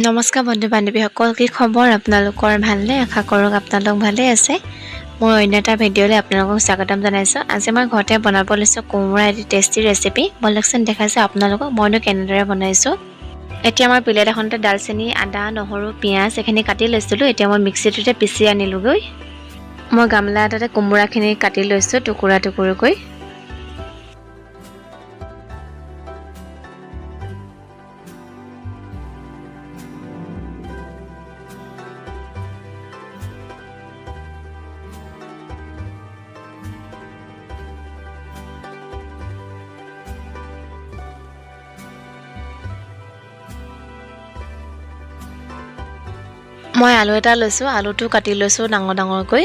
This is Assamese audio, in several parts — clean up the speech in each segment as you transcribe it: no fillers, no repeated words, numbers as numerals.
নমস্কাৰ বন্ধু বান্ধৱীসকল, কি খবৰ আপোনালোকৰ? ভালনে? আশা কৰোঁ আপোনালোক ভালে আছে। মই অন্য এটা ভিডিঅ'লৈ আপোনালোকক স্বাগতম জনাইছোঁ। আজি মই ঘৰতে বনাব লৈছোঁ কোমোৰা এটি টেষ্টি ৰেচিপি। বলকচোন দেখাইছোঁ আপোনালোকক মইনো কেনেদৰে বনাইছোঁ। এতিয়া মই প্লেট এখনতে দালচেনি, আদা, নহৰু, পিঁয়াজ এইখিনি কাটি লৈছিলোঁ। এতিয়া মই মিক্সিটোতে পিচি আনিলোঁগৈ। মই গামলা এটাতে কোমোৰাখিনি কাটি লৈছোঁ টুকুৰা টুকুৰকৈ। মই আলু এটা লৈছোঁ, আলুটো কাটি লৈছোঁ ডাঙৰ ডাঙৰকৈ।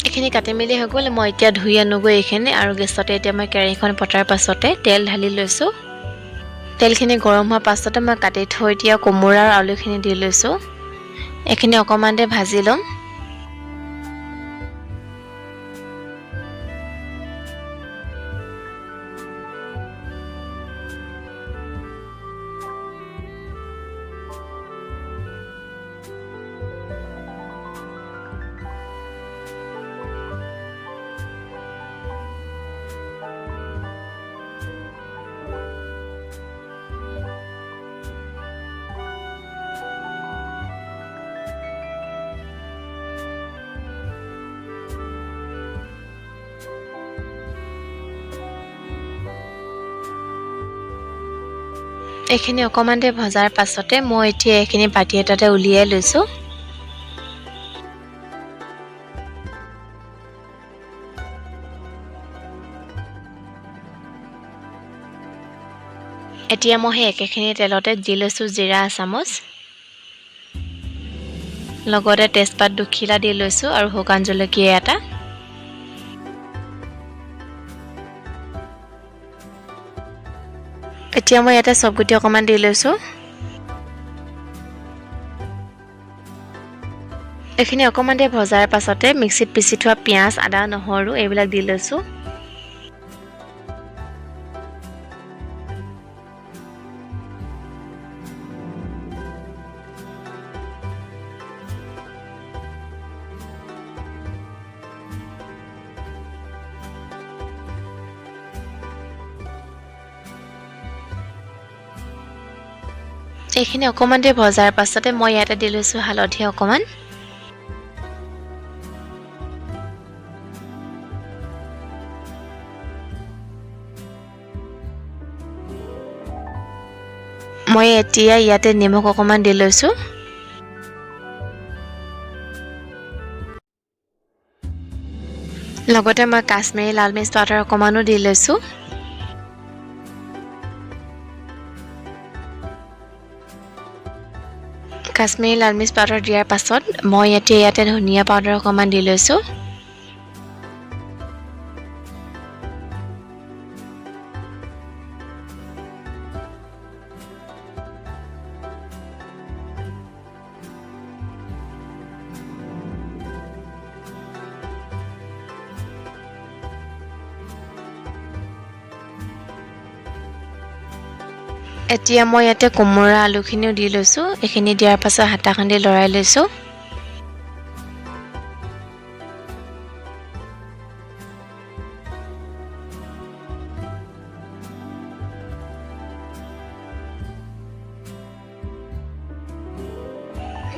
এইখিনি কাটি মেলি হৈ গ'ল। মই এতিয়া ধুই আনোগৈ এইখিনি, আৰু গেছতে এতিয়া মই কেৰাহীখন পতাৰ পাছতে তেল ঢালি লৈছোঁ। তেলখিনি গৰম হোৱাৰ পাছতে মই কাটি থৈ দিয়া কোমোৰা আৰু আলুখিনি দি লৈছোঁ। এইখিনি অকণমান দেৰি ভাজি ল'ম। এইখিনি অকণমান দেৰি ভজাৰ পাছতে মই এতিয়া এইখিনি বাটি এটাতে উলিয়াই লৈছোঁ। এতিয়া মই সেই একেখিনি তেলতে দি লৈছোঁ জিৰা এচামুচ, লগতে তেজপাত দুখিলা দি লৈছোঁ আৰু শুকান জলকীয়া এটা। এতিয়া মই ইয়াতে চবগুটি অকণমান দি লৈছোঁ। এইখিনি অকণমান দেৰি ভজাৰ পাছতে মিক্সিত পিচি থোৱা পিঁয়াজ, আদা, নহৰু এইবিলাক দি লৈছোঁ। এইখিনি অকণমান দেৰি ভজাৰ পাছতে মই ইয়াতে দি লৈছোঁ হালধি অকণমান। মই এতিয়া ইয়াতে নিমখ অকণমান দি লৈছোঁ। লগতে মই কাশ্মীৰী লাল মিৰ্চ পাউডাৰ অকণমানো দি লৈছোঁ। কাশ্মীৰী লাল মিৰ্চ পাউডাৰ দিয়াৰ পাছত মই ইয়াতে ধনিয়া পাউডাৰ অকণমান দি লৈছোঁ। এতিয়া মই ইয়াতে কোমোৰা আলুখিনিও দি লৈছোঁ। এইখিনি দিয়াৰ পাছত হাতাখন দি লৰাই লৈছোঁ।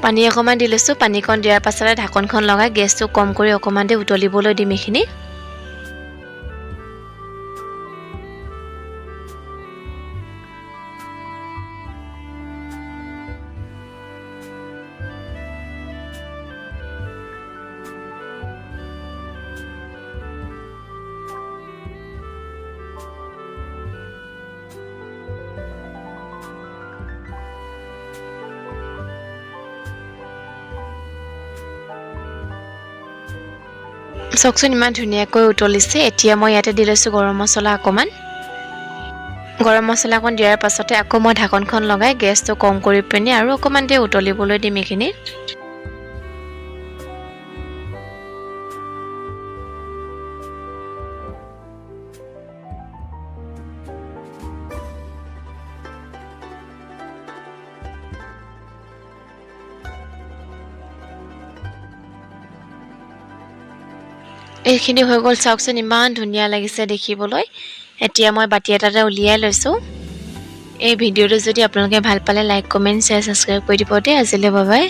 পানী অকণমান দি লৈছোঁ। পানীকণ দিয়াৰ পাছতে ঢাকনখন লগাই গেছটো কম কৰি অকণমান দেৰি উতলিবলৈ দিম এইখিনি। চাওকচোন ইমান ধুনীয়াকৈ উতলিছে। এতিয়া মই ইয়াতে দি লৈছোঁ গৰম মছলা অকণমান। গৰম মছলা অকণ দিয়াৰ পাছতে আকৌ মই ঢাকনখন লগাই গেছটো কম কৰি পিনে আৰু অকণমান দেৰি উতলিবলৈ দিম এইখিনি। এইখিনি হৈ গ'ল চাওকচোন ইমান ধুনীয়া লাগিছে দেখিবলৈ এতিয়া মই বাটি এটাতে উলিয়াই লৈছো এই ভিডিঅ'টো যদি আপোনালোকে ভাল পালে লাইক কমেন্ট শ্বেয়াৰ সাবস্ক্ৰাইব কৰি দিব দেই আজিলৈ বাই বাই